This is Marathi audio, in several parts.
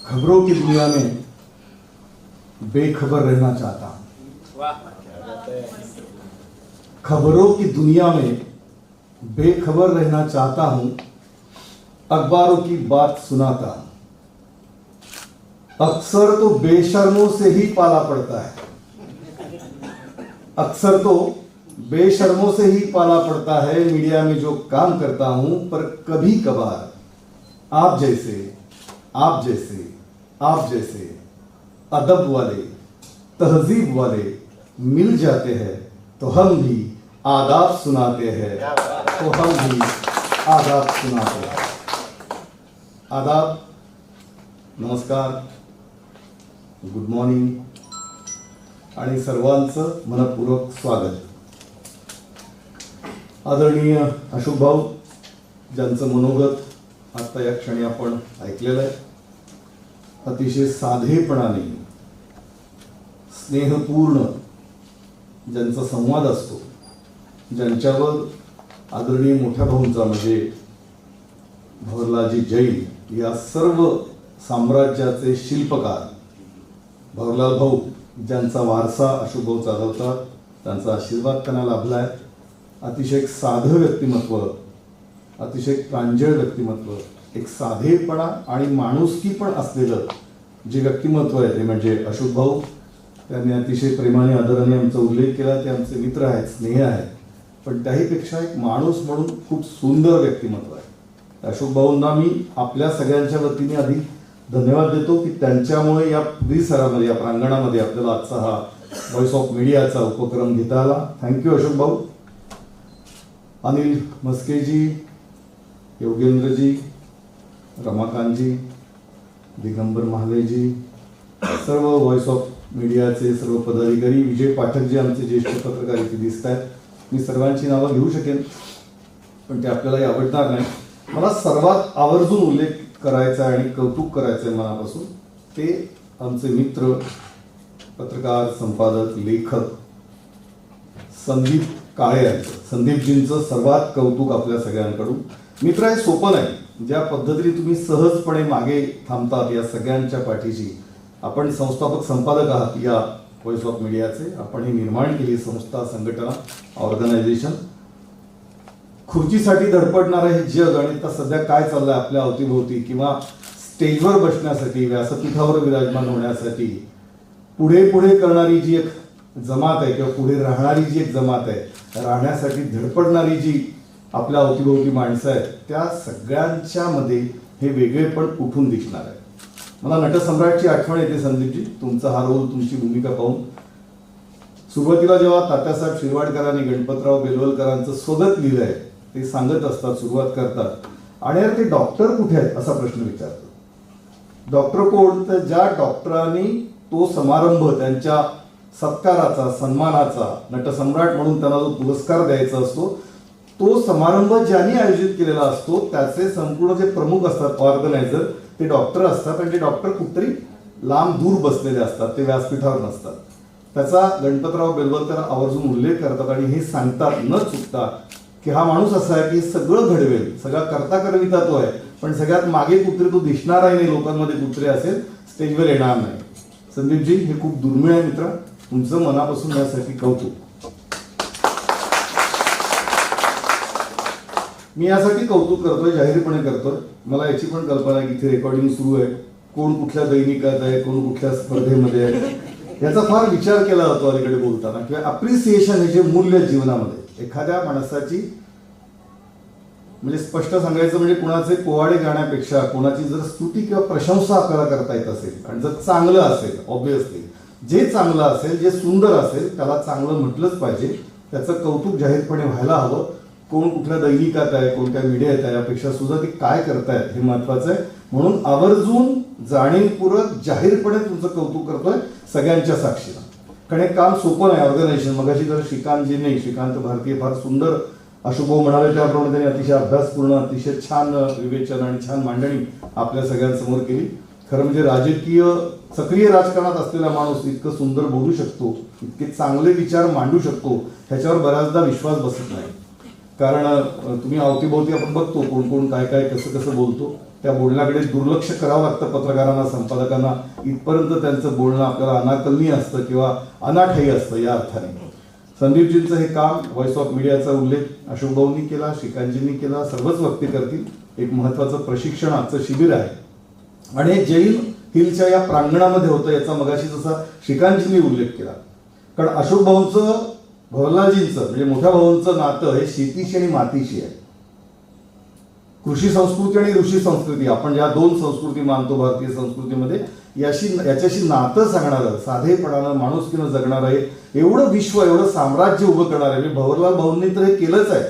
खबरों की दुनिया में बेखबर रहना चाहता हूं। खबरों की दुनिया में बेखबर रहना चाहता हूं, अखबारों की बात सुनाता हूं। अक्सर तो बेशर्मों से ही पाला पड़ता है, अक्सर तो बेशर्मों से ही पाला पड़ता है मीडिया में जो काम करता हूं। पर कभी कभार आप जैसे अदब वाले, तहजीब वाले मिल जाते हैं तो हम भी आदाब सुनाते हैं, आदाब, नमस्कार, गुड मॉर्निंग आणि सर्वांचं मनपूर्वक स्वागत। आदरणीय अशोक भाऊ, ज्यांचं मनोगत आता या क्षणी आपण ऐकलेलं आहे, अतिशय साधेपणाने स्नेहपूर्ण ज्यांचा संवाद असतो, ज्यांच्यावर आदरणीय मोठ्या भाऊंचा म्हणजे भवरलालजी जैन या सर्व साम्राज्याचे शिल्पकार भवरलाल भाऊ, ज्यांचा वारसा अशोक भाऊ चालवतात, त्यांचा आशीर्वाद त्यांना लाभलाय। अतिशय साधं व्यक्तिमत्व, अतिशय प्रांजळ व्यक्तिमत्व, एक साधेपणा आणि माणुसकी पण असलेलं जे व्यक्तिमत्व आहे ते म्हणजे अशोक भाऊ। त्यांनी अतिशय प्रेमाने आदराने आमचा उल्लेख केला, ते आमचे मित्र आहेत, स्नेह आहेत, पण त्याहीपेक्षा एक माणूस म्हणून खूप सुंदर व्यक्तिमत्व आहे। अशोक भाऊंना मी आपल्या सगळ्यांच्या वतीने आधी धन्यवाद देतो की त्यांच्यामुळे या परिसरामध्ये, या प्रांगणामध्ये आपल्याला आजचा हा व्हॉइस ऑफ मीडियाचा उपक्रम घेता आला। थँक्यू अशोक भाऊ। अनिल मस्केजी, योगेंद्रजी, रमाकांतजी, दिगंबर महालेजी, सर्व व्हॉइस ऑफ मीडियाचे सर्व पदाधिकारी, विजय पाठकजी आमचे ज्येष्ठ पत्रकार इथे दिसत आहेत। मी सर्वांची नावं घेऊ शकेन पण ते आपल्यालाही आवडणार नाही। मला सर्वात आवर्जून उल्लेख करायचा आणि कौतुक करायचं आहे मनापासून, ते आमचे मित्र, पत्रकार, संपादक, लेखक संदीप काळे यांचं, संदीपजींचं सर्वात कौतुक आपल्या सगळ्यांकडून। मित्र, हे सोपं नाही, ज्या पद्धतीने तुम्ही सहजपणे मागे थांबतात या सगळ्यांच्या पाठीशी। आपण संस्थापक संपादक आहात या व्हॉइस ऑफ मीडियाचे, आपण ही निर्माण केली संस्था, संघटना, ऑर्गनायझेशन। खुर्चीसाठी धडपडणारं हे जग आणि आता सध्या काय चाललंय आपल्या अवतीभोवती, किंवा स्टेजवर बसण्यासाठी, व्यासपीठावर विराजमान होण्यासाठी पुढे पुढे करणारी जी एक जमात आहे, किंवा पुढे राहणारी जी एक जमात आहे, राहण्यासाठी धडपडणारी जी आपल्या अवतीभोवती माणसं आहेत, त्या सगळ्यांच्या मध्ये हे वेगळेपण उठून दिसणार आहे। मला नटसम्राटची आठवण येते संदीपजी, तुमचा हा रोल, तुमची भूमिका पाहून। सुरुवातीला जेव्हा तात्यासाहेब शिरवाडकरांनी गणपतराव बेलवलकरांचं स्वगत लिहिलंय, ते सांगत असतात, सुरुवात करतात, आणि यार ते डॉक्टर कुठे आहेत असा प्रश्न विचारतो। डॉक्टर कोण? तर ज्या डॉक्टरांनी तो समारंभ, त्यांच्या सत्काराचा, सन्मानाचा, नटसम्राट म्हणून त्यांना जो पुरस्कार द्यायचा असतो, तो समारंभ ज्यांनी आयोजित केलेला असतो, त्याचे संपूर्ण जे प्रमुख असतात, ऑर्गनायझर, ते डॉक्टर असतात, आणि ते डॉक्टर कुठतरी लांब दूर बसलेले असतात, ते व्यासपीठावर नसतात। त्याचा गणपतराव बेलवलकर आवर्जून उल्लेख करतात आणि हे सांगतात न चुकता की हा माणूस असा आहे की सगळं घडवेल, सगळा करता करविता तो आहे, पण सगळ्यात मागे कुत्रे तो दिसणारही नाही, लोकांमध्ये कुत्रे असेल, स्टेजवर येणार नाही। संदीपजी, हे खूप दुर्मिळ आहे मित्र, तुमचं मनापासून यासाठी कौतुक। मी यासाठी कौतुक करतोय, जाहीरपणे करतोय। मला याची पण कल्पना आहे की इथे रेकॉर्डिंग सुरू आहे, कोण कुठल्या दैनिकात आहे, कोण कुठल्या स्पर्धेमध्ये आहे, याचा फार विचार केला जातो अलीकडे बोलताना, किंवा अप्रिसिएशन हे जे मूल्य जीवनामध्ये एखाद्या माणसाची, म्हणजे स्पष्ट सांगायचं म्हणजे कुणाचे पोवाडे गाण्यापेक्षा कोणाची जर स्तुती किंवा प्रशंसा आपल्याला करता येत असेल, आणि जर चांगलं असेल, ऑब्व्हियसली जे चांगलं असेल, जे सुंदर असेल, त्याला चांगलं म्हटलंच पाहिजे, त्याचं कौतुक जाहीरपणे व्हायला हवं। कोण कुठल्या दैनिकात आहे, कोणत्या मीडियात आहे, यापेक्षा सुद्धा ते काय करतायत हे महत्वाचं आहे। म्हणून आवर्जून, जाणीवपूर्वक, जाहीरपणे तुमचं कौतुक करतोय सगळ्यांच्या साक्षीनं, कारण हे काम सोपं नाही, ऑर्गनायझेशन। मगाशी जर श्रीकांत भारतीय फार सुंदर अशोक भाऊ म्हणाले त्याप्रमाणे त्यांनी अतिशय अभ्यासपूर्ण, अतिशय छान विवेचन आणि छान मांडणी आपल्या सगळ्यांसमोर केली। खरं म्हणजे राजकीय, सक्रिय राजकारणात असलेला माणूस इतकं सुंदर बोलू शकतो, इतके चांगले विचार मांडू शकतो, ह्याच्यावर बऱ्याचदा विश्वास बसत नाही। कारण तुम्ही अवतीभोवती आपण बघतो कोण कोण काय काय कसं कसं बोलतो, त्या बोलण्याकडे दुर्लक्ष करावं लागतं पत्रकारांना, संपादकांना. इथपर्यंत त्यांचं बोलणं आपल्याला अनाकलनीय असतं किंवा अनाठायी असतं. या अर्थाने संदीपजींचं हे काम, व्हॉइस ऑफ मीडियाचा उल्लेख अशोक भाऊंनी केला, श्रीकांतजींनी केला, सर्वच वक्ते करतील. एक महत्त्वाचं प्रशिक्षणाचं शिबिर आहे आणि हे जैन हिलच्या या प्रांगणामध्ये होतं, याचा मगाशी जसा श्रीकांतजींनी उल्लेख केला. कारण अशोक भाऊंचं, भवरलालजींचं म्हणजे मोठ्या भाऊंचं नातं हे शेतीशी आणि मातीशी आहे. कृषी संस्कृती आणि ऋषी संस्कृती, आपण ज्या दोन संस्कृती मानतो भारतीय संस्कृतीमध्ये, याच्याशी नातं सांगणारं, साधेपणानं माणुसकीनं जगणारं आहे, एवढं विश्व, एवढं साम्राज्य उभं करणार आहे. भवरलाल भाऊंनी तर हे केलंच आहे,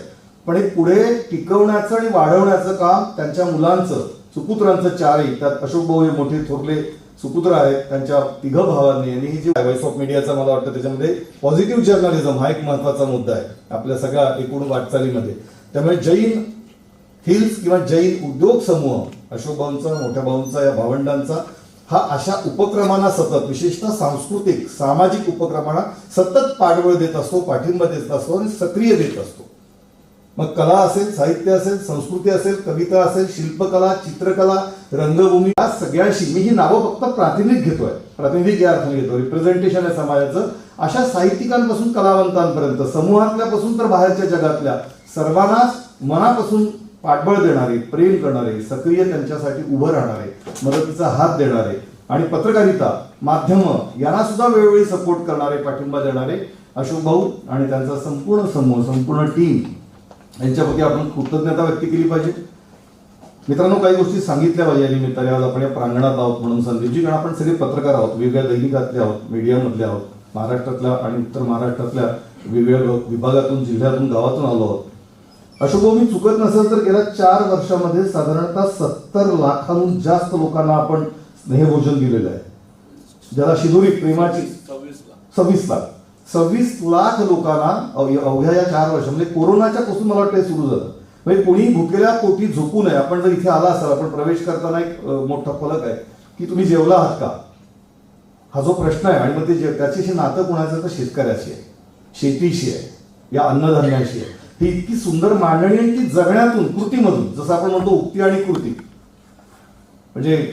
पण हे पुढे टिकवण्याचं आणि वाढवण्याचं काम त्यांच्या मुलांचं, सुपुत्रांचं, चारही, त्यात अशोक भाऊ हे मोठे थोरले सुपुत्र आहेत, त्यांच्या तिघ भावांनी. आणि ही जी व्हॉइस ऑफ मीडियाचा मला वाटतं त्याच्यामध्ये पॉझिटिव्ह जर्नलिझम हा एक महत्त्वाचा मुद्दा आहे आपल्या सगळ्या एकूण वाटचालीमध्ये. त्यामुळे जैन हिल्स किंवा जैन उद्योग समूह, अशोक भाऊंचा, मोठ्या भाऊंचा, या भावंडांचा, हा अशा उपक्रमांना सतत, विशेषतः सांस्कृतिक सामाजिक उपक्रमांना सतत पाठबळ देत असतो, पाठिंबा देत असतो आणि सक्रिय देत असतो. मग कला असेल, साहित्य असेल, संस्कृती असेल, कविता असेल, शिल्पकला, चित्रकला, रंगभूमी, या सगळ्याशी, मी ही नावं फक्त प्रातिनिधिक घेतोय, प्रातिनिधिक या अर्थाने घेतोय, रिप्रेझेंटेशन आहे समाजाचं. अशा साहित्यिकांपासून कलावंतांपर्यंत, समूहातल्यापासून तर बाहेरच्या जगातल्या सर्वांनाच मनापासून पाठबळ देणारे, प्रेम करणारे, सक्रिय त्यांच्यासाठी उभं राहणारे, मदतीचा हात देणारे आणि पत्रकारिता, माध्यमं यांना सुद्धा वेळोवेळी सपोर्ट करणारे, पाठिंबा देणारे अशोक भाऊ आणि त्यांचा संपूर्ण समूह, संपूर्ण टीम, यांच्याप्रती आपण कृतज्ञता व्यक्त केली पाहिजे. मित्रांनो, काही गोष्टी सांगितल्या पाहिजे या निमित्ताने. आज आपण या प्रांगणात आहोत म्हणून संदीपजी, कारण आपण सगळे पत्रकार आहोत, वेगवेगळ्या दैनिकातले आहोत, मीडियामधले आहोत, महाराष्ट्रातल्या आणि उत्तर महाराष्ट्रातल्या वेगवेगळ्या विभागातून, जिल्ह्यातून, गावातून आलो आहोत. अशोक भाऊ, मी चुकत नसेल तर गेल्या 4 वर्षामध्ये साधारणतः 70 लाखांहून जास्त लोकांना आपण स्नेहभोजन दिलेलं आहे, ज्याला शिदोरी प्रेमाची 26 लाख लोकांना अवघ्या या 4 वर्ष, म्हणजे कोरोनाच्या पासून मला वाटतं सुरू झालं. म्हणजे कोणी भुकेल्या पोटी झोपू नये. आपण जर इथे आला असाल, आपण प्रवेश करताना एक मोठा फलक आहे की तुम्ही जेवला आहात का, हा जो प्रश्न आहे. आणि मग ते त्याच्याशी नातं कोणाचं, तर शेतकऱ्याशी आहे, शेतीशी आहे, या अन्नधान्याशी आहे. ही इतकी सुंदर मांडणी आहे की जगण्यातून, कृतीमधून, जसं आपण म्हणतो उक्ती आणि कृती, म्हणजे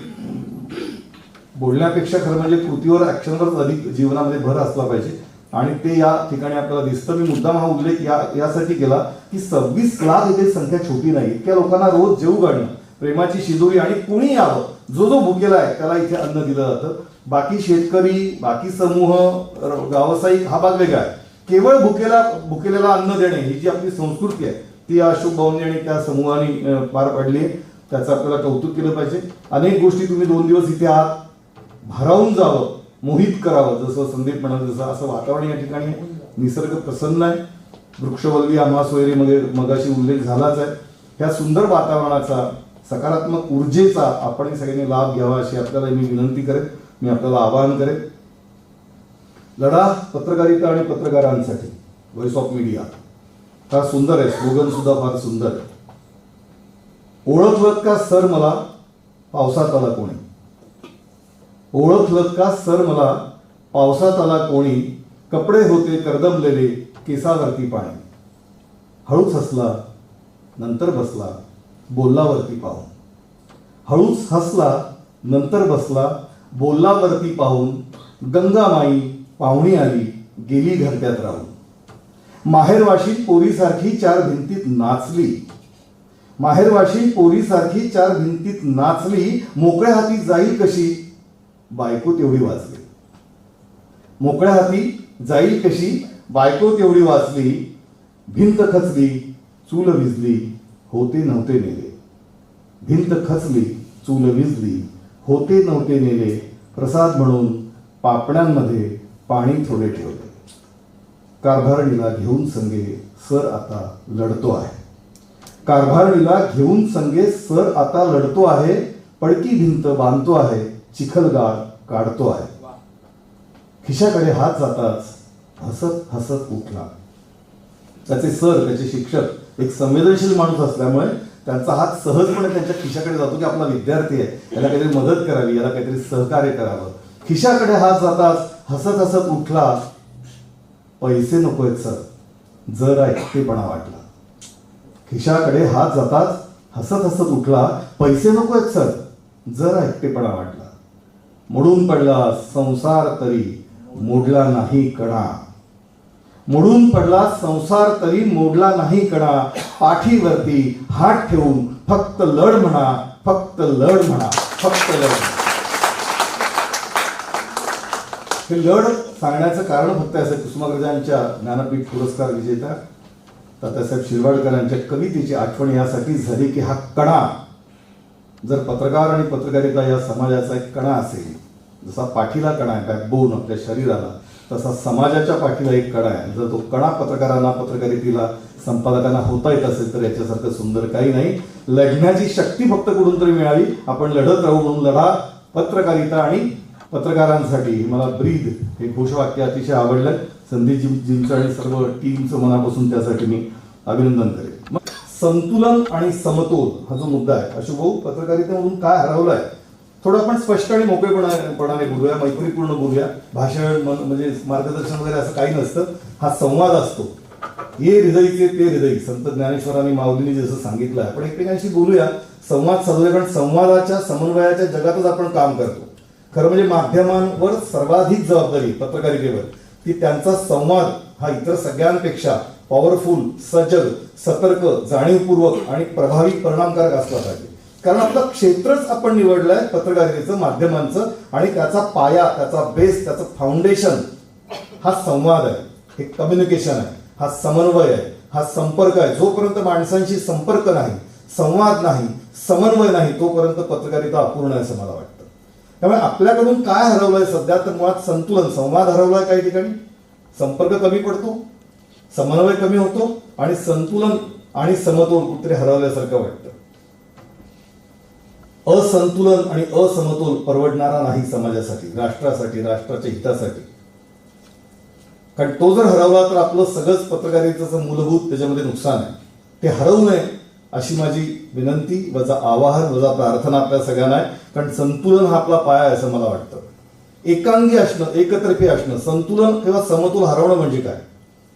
बोलण्यापेक्षा खरं म्हणजे कृतीवर, ऍक्शनवरच अधिक जीवनामध्ये भर असला पाहिजे. आणि ते या ठिकाणी आपल्याला दिसतं. मी मुद्दाम हा उल्लेख यासाठी केला की 26 लाख इथे संख्या छोटी नाही. इतक्या लोकांना रोज जेवू घालणं, प्रेमाची शिदोरी, आणि कुणी यावं, जो जो भुकेला आहे त्याला इथे अन्न दिलं जातं. बाकी शेतकरी, बाकी समूह, व्यावसायिक हा भाग वेगळा आहे. केवळ भुकेलेला अन्न देणे ही जी आपली संस्कृती आहे, ती अशोक भाऊंनी आणि त्या समूहाने पार पाडली आहे. त्याचं आपल्याला कौतुक केलं पाहिजे. अनेक गोष्टी तुम्ही 2 दिवस इथे आहात, भारावून जावं, मोहित करावं, जसं संदीप म्हणाल तसं असं वातावरण या ठिकाणी आहे. निसर्ग प्रसन्न आहे, वृक्षवल्ली, आम्हा सोयरी मगाशी उल्लेख झालाच आहे. ह्या सुंदर वातावरणाचा, सकारात्मक ऊर्जेचा आपण सगळ्यांनी लाभ घ्यावा अशी आपल्याला मी विनंती करेन, मी आपल्याला आवाहन करेन. लढा पत्रकारिता आणि पत्रकारांसाठी, व्हॉइस ऑफ मीडिया फार सुंदर आहे, स्लोगन सुद्धा फार सुंदर आहे. ओळखलत का सर मला पावसात आला कोणी, ओळखलत का सर मला पावसात आला कोणी, कपडे होते करदमलेले, केसावरती पाणी, हळूच हसला नंतर बसला, बोलला वरती पाहून, हळूच हसला नंतर बसला, बोलला वरती पाहून, गंगामाई पाहुणी आली गेली घरट्यात राहून, माहेरवाशी पोरीसारखी 4 भिंतीत नाचली, माहेरवाशी पोरीसारखी 4 भिंतीत नाचली, मोकळ्या हाती जाईल कशी बायको तेवढी वाचली, मोकळ्या हाती जाईल कशी बायको तेवढी वाचली, भिंत खचली चूल विजली होते नव्हते नेले, भिंत खचली चूल विजली होते नव्हते नेले, प्रसाद म्हणून पापण्यांमध्ये पाणी थोडे ठेवले, कारभारणीला घेऊन संगे सर आता लढतो आहे, कारभारणीला घेऊन संगे सर आता लढतो आहे, पडकी भिंत बांधतो आहे, चिखलगाळ काढतो आहे, खिशाकडे हात जाताच हसत हसत उठला. त्याचे सर, त्याचे शिक्षक एक संवेदनशील माणूस असल्यामुळे त्यांचा हात सहजपणे त्यांच्या खिशाकडे जातो की आपला विद्यार्थी आहे, याला काहीतरी मदत करावी, याला काहीतरी सहकार्य करावं. खिशाकडे हात जाताच हसत हसत उठला, पैसे नकोयत सर, जरा एकटेपणा वाटला. खिशाकडे हात जाताच हसत हसत उठला, पैसे नको आहेत सर, जरा एकटेपणा वाटला. मोडून पडला संसार तरी मोडला नाही कणा. मोडून पडला संसार तरी मोडला नाही कणा. पाठीवरती हात ठेवून फक्त लढ म्हणा, फक्त लढ म्हणा, फक्त लढ म्हणा. हे लढ सांगण्याचं कारण फक्त असं, कुसुमाग्रजांच्या ज्ञानपीठ पुरस्कार विजेत्या तात्यासाहेब शिरवाडकरांच्या कवितेची आठवण यासाठी झाली की हा कणा जर पत्रकार आणि पत्रकारिता या समाजाचा एक कणा असेल, जसा पाठीला कणा आहे बॅकबोन आपल्या शरीराला, तसा समाजाच्या पाठीला एक कणा आहे. जर तो कणा पत्रकारांना, पत्रकारितेला, संपादकांना होता येत असेल तर याच्यासारखं सुंदर काही नाही. लढण्याची शक्ती फक्त कुठून तरी मिळावी. आपण लढत राहू, म्हणून लढा. पत्रकारिता आणि पत्रकारांसाठी मला ब्रीद हे घोषवाक्य अतिशय आवडलं. संदीपजींचं आणि सर्व टीमचं मनापासून त्यासाठी मी अभिनंदन करेन. संतुलन आणि समतोल हा जो मुद्दा आहे, अशोक भाऊ, पत्रकारितेमधून काय हरवलंय थोडं आपण स्पष्ट आणि मोकळेपणाने बोलूया, मैत्रीपूर्ण बोलूया. भाषण म्हणजे मार्गदर्शन वगैरे असं काही नसतं. हा संवाद असतो. ये हृदयचे ते हृदय, संत ज्ञानेश्वरांनी माऊलींनी जसं सांगितलं. आपण एकमेकांशी बोलूया, संवाद साधूया, कारण संवादाच्या समन्वयाच्या जगातच आपण काम करतो. खरं म्हणजे माध्यमांवर सर्वाधिक जबाबदारी पत्रकारितेवर, की त्यांचा संवाद हा इतर सगळ्यांपेक्षा पॉवरफुल, सजग, सतर्क, जाणीवपूर्वक आणि प्रभावी, परिणामकारक असला पाहिजे. कारण आपलं क्षेत्रच आपण निवडलंय पत्रकारितेचं, माध्यमांचं, आणि त्याचा पाया, त्याचा बेस, त्याचं फाउंडेशन हा संवाद आहे, हे कम्युनिकेशन आहे, हा समन्वय आहे, हा संपर्क आहे. जोपर्यंत माणसांशी संपर्क नाही, संवाद नाही, समन्वय नाही, तोपर्यंत पत्रकारिता अपूर्ण आहे असं मला वाटतं. त्यामुळे आपल्याकडून काय हरवलंय सध्या, तर मुळात संतुलन, संवाद हरवलाय काही ठिकाणी, संपर्क कमी पडतो, समन्वय कमी होतो, आणि संतुलन आणि समतोल कुठेतरी हरवल्यासारखं वाटतं. असंतुलन आणि असमतोल परवडणारा नाही समाजासाठी, राष्ट्रासाठी, राष्ट्राच्या हितासाठी. कारण तो जर हरवला तर आपलं सगळंच पत्रकारितेचं मूलभूत त्याच्यामध्ये नुकसान आहे. ते हरवू नये अशी माझी विनंती, वजा आवाहन, वजा प्रार्थना आपल्या सगळ्यांना आहे. कारण संतुलन हा आपला पाया आहे असं मला वाटतं. एकांगी असणं, एकतर्फी असणं, संतुलन किंवा समतोल हरवणं म्हणजे काय?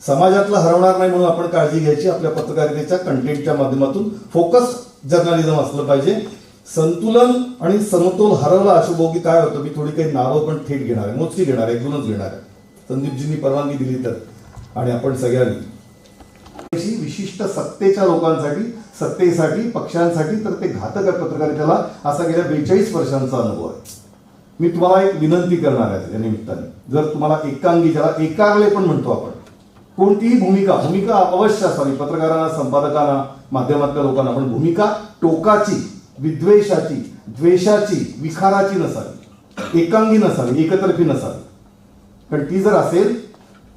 समाजातलं हरवणार नाही म्हणून आपण काळजी घ्यायची. आपल्या पत्रकारितेच्या कंटेंटच्या माध्यमातून फोकस जर्नलिझम असलं पाहिजे. संतुलन आणि समतोल हरवला अशुभ की काय होतं, मी थोडी काही नावं पण थेट घेणार आहे, मोजकी घेणार आहे, एकदोनच घेणार आहे, संदीपजींनी परवानगी दिली तर, आणि आपण सगळ्यांनी. विशिष्ट सत्तेच्या लोकांसाठी, सत्तेसाठी, पक्षांसाठी तर ते घातक आहे पत्रकारितेला, असा गेल्या 42 वर्षांचा अनुभव आहे. मी तुम्हाला एक विनंती करणार आहे या निमित्ताने, जर तुम्हाला एकांगी, ज्याला एकारले पण म्हणतो आपण, कोणतीही भूमिका अवश्य असावी पत्रकारांना, संपादकांना, माध्यमातल्या लोकांना, पण भूमिका टोकाची, विद्वेषाची, द्वेषाची, विखाराची नसावी, एकांगी नसावी, एकतर्फी नसावी. पण ती जर असेल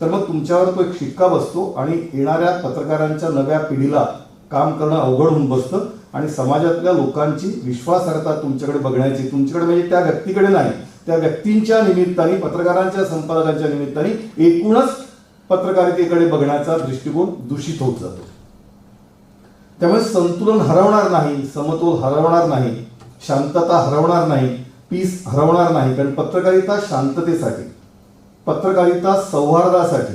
तर मग तुमच्यावर तो एक शिक्का बसतो आणि येणाऱ्या पत्रकारांच्या नव्या पिढीला काम करणं अवघड होऊन बसतं, आणि समाजातल्या लोकांची विश्वासार्हता तुमच्याकडे बघण्याची, तुमच्याकडे म्हणजे त्या व्यक्तीकडे नाही, त्या व्यक्तींच्या निमित्ताने, पत्रकारांच्या, संपादकांच्या निमित्ताने एकूणच पत्रकारितेकडे बघण्याचा दृष्टिकोन दूषित होत जातो. त्यामुळे संतुलन हरवणार नाही, समतोल हरवणार नाही, शांतता हरवणार नाही, पीस हरवणार नाही. कारण पत्रकारिता शांततेसाठी, पत्रकारिता सौहार्दासाठी,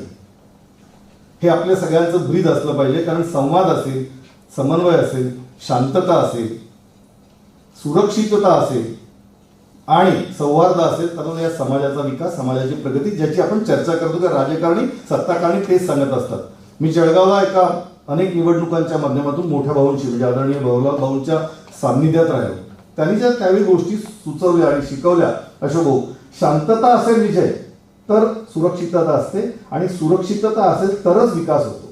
हे आपल्या सगळ्यांचं ब्रीद असलं पाहिजे. कारण संवाद असेल, समन्वय असेल, शांतता असेल, सुरक्षितता असेल आणि सौहार्द असेल तर या समाजाचा विकास, समाजाची प्रगती, ज्याची आपण चर्चा करतो, की राजकारणी, सत्ताकारणी तेच सांगत असतात. मी जळगावला एका अनेक निवडणुकांच्या माध्यमातून मोठ्या भाऊंशी, म्हणजे आदरणीय भाऊंच्या सान्निध्यात राहिलो. त्यांनी ज्या त्यावेळी गोष्टी सुचवल्या आणि शिकवल्या, अशोक भाऊ, शांतता असेल विजय तर सुरक्षितता असते, आणि सुरक्षितता असेल तरच विकास होतो.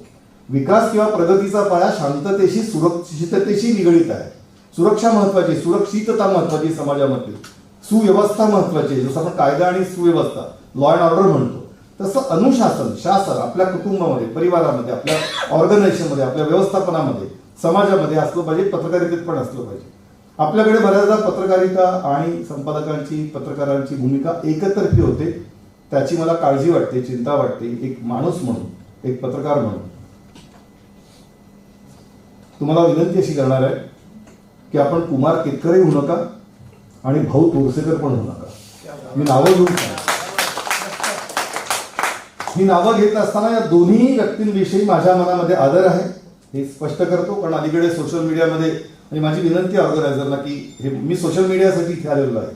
विकास किंवा प्रगतीचा पाया शांततेशी, सुरक्षिततेशी निगडित आहे. सुरक्षा महत्वाची, सुरक्षितता महत्वाची, समाजामध्ये सुव्यवस्था महत्वाची. जसं आपण कायदा आणि सुव्यवस्था, लॉ अँड ऑर्डर म्हणतो, तसं अनुशासन, शासन आपल्या कुटुंबामध्ये, परिवारामध्ये, आपल्या ऑर्गनायझेशनमध्ये, आपल्या व्यवस्थापनामध्ये, समाजामध्ये असलं पाहिजे. पत्रकारितेत पण असलं पाहिजे. आपल्याकडे बऱ्याचदा पत्रकारिता आणि संपादकांची, पत्रकारांची भूमिका एकतर्फी होते. त्याची मला काळजी वाटते, चिंता वाटते, एक माणूस म्हणून, एक पत्रकार म्हणून. तुम्हाला विनंती अशी करणार आहे की आपण कुमार केतकरही होऊ नका आणि भाऊ तोरसेकर पण होऊ नका. मी नावं घेऊन ही नावं घेत असताना या दोन्ही व्यक्तींविषयी माझ्या मनामध्ये आदर आहे. हे स्पष्ट करतो, कारण अलीकडे सोशल मीडियामध्ये, आणि माझी विनंती आहे ऑर्गनायझरला की हे मी सोशल मीडियासाठी इथे आलेलो आहे.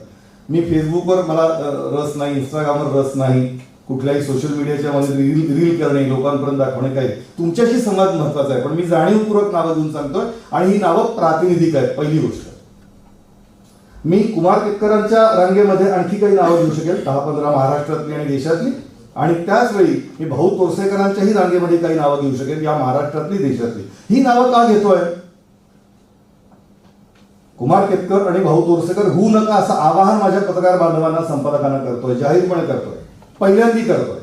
मी फेसबुकवर मला रस नाही, इंस्टाग्रामवर रस नाही, कुठल्याही सोशल मीडियाच्या मध्ये रील करणे, लोकांपर्यंत दाखवणे काही. तुमच्याशी संवाद महत्वाचा आहे, पण मी जाणीवपूर्वक नावं घेऊन सांगतोय आणि ही नावं प्रातिनिधिक आहेत. पहिली गोष्ट, मी कुमार केतकरांच्या रांगेमध्ये आणखी काही नावं घेऊ शकेल, 10-15 महाराष्ट्रातली आणि देशातली, आणि त्याच वेळी मी भाऊ तोरसेकरांच्याही रांगेमध्ये काही नावं घेऊ शकेल, या महाराष्ट्रातली देशातली. ही नावं का घेतोय? कुमार केतकर आणि भाऊ तोरसेकर होऊ नका असं आवाहन माझ्या पत्रकार बांधवांना, संपादकांना करतोय, जाहीरपणे करतोय, पहिल्यांदी करतोय.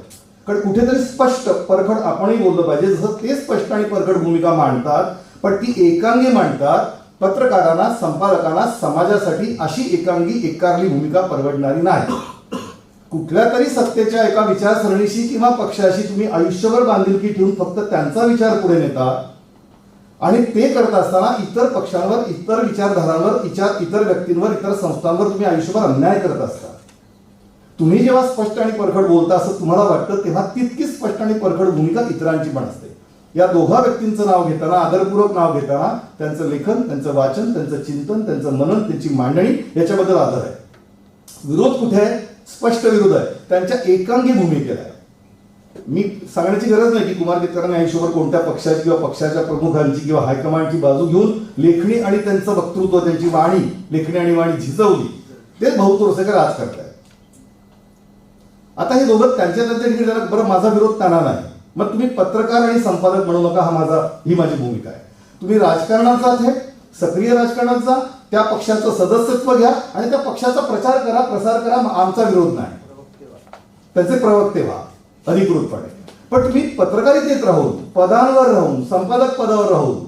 कारण कुठेतरी स्पष्ट परखड आपणही बोललं पाहिजे. जसं ते स्पष्ट आणि परखड भूमिका मांडतात, पण ती एकांगी मांडतात. पत्रकारांना, संपादकांना, समाजासाठी अशी एकांगी, एकारली भूमिका परवडणारी नाही. कुठल्या तरी सत्तेच्या एका विचारसरणीशी किंवा पक्षाशी तुम्ही आयुष्यभर बांधिलकी ठेवून फक्त त्यांचा विचार पुढे नेता, आणि ते करत असताना इतर पक्षांवर, इतर विचारधारांवर, इतर व्यक्तींवर, इतर संस्थांवर तुम्ही आयुष्यभर अन्याय करत असता. तुम्ही जेव्हा स्पष्ट आणि परखड बोलता असं तुम्हाला वाटतं, तेव्हा तितकीच स्पष्ट आणि परखड भूमिका इतरांची पण असते. या दोघा व्यक्तींचं नाव घेताना, आदरपूर्वक नाव घेताना, त्यांचं लेखन, त्यांचं वाचन, त्यांचं चिंतन, त्यांचं मनन, त्यांची मांडणी याच्याबद्दल आदर आहे. विरोध कुठे आहे? स्पष्ट विरोध आहे त्यांच्या एकांगी भूमिकेला आहे. मी सांगण्याची गरज नाही की कुमार केतकरांनी आयुष्यभर कोणत्या पक्षाची किंवा पक्षाच्या प्रमुखांची किंवा हायकमांडची बाजू घेऊन लेखणी आणि त्यांचं वक्तृत्व, त्यांची वाणी, लेखणी आणि वाणी झिजवली. ते भाऊ तोरसेकर आज करतायत. आता हे दोघं त्यांच्या ठिकाणी झालं. बरं, माझा विरोध त्यांना नाही. मग तुम्ही पत्रकार आणि संपादक म्हणू नका, ही माझी भूमिका आहे. तुम्ही राजकारणात जात आहे, सक्रिय राजकारणात जा, त्या पक्षाचं सदस्यत्व घ्या आणि त्या पक्षाचा प्रचार करा, प्रसार करा. आमचा विरोध नाही. त्यांचे प्रवक्ते व्हा अधिकृतपणे. पण तुम्ही पत्रकारितेत राहून, पदांवर राहून, संपादक पदावर राहून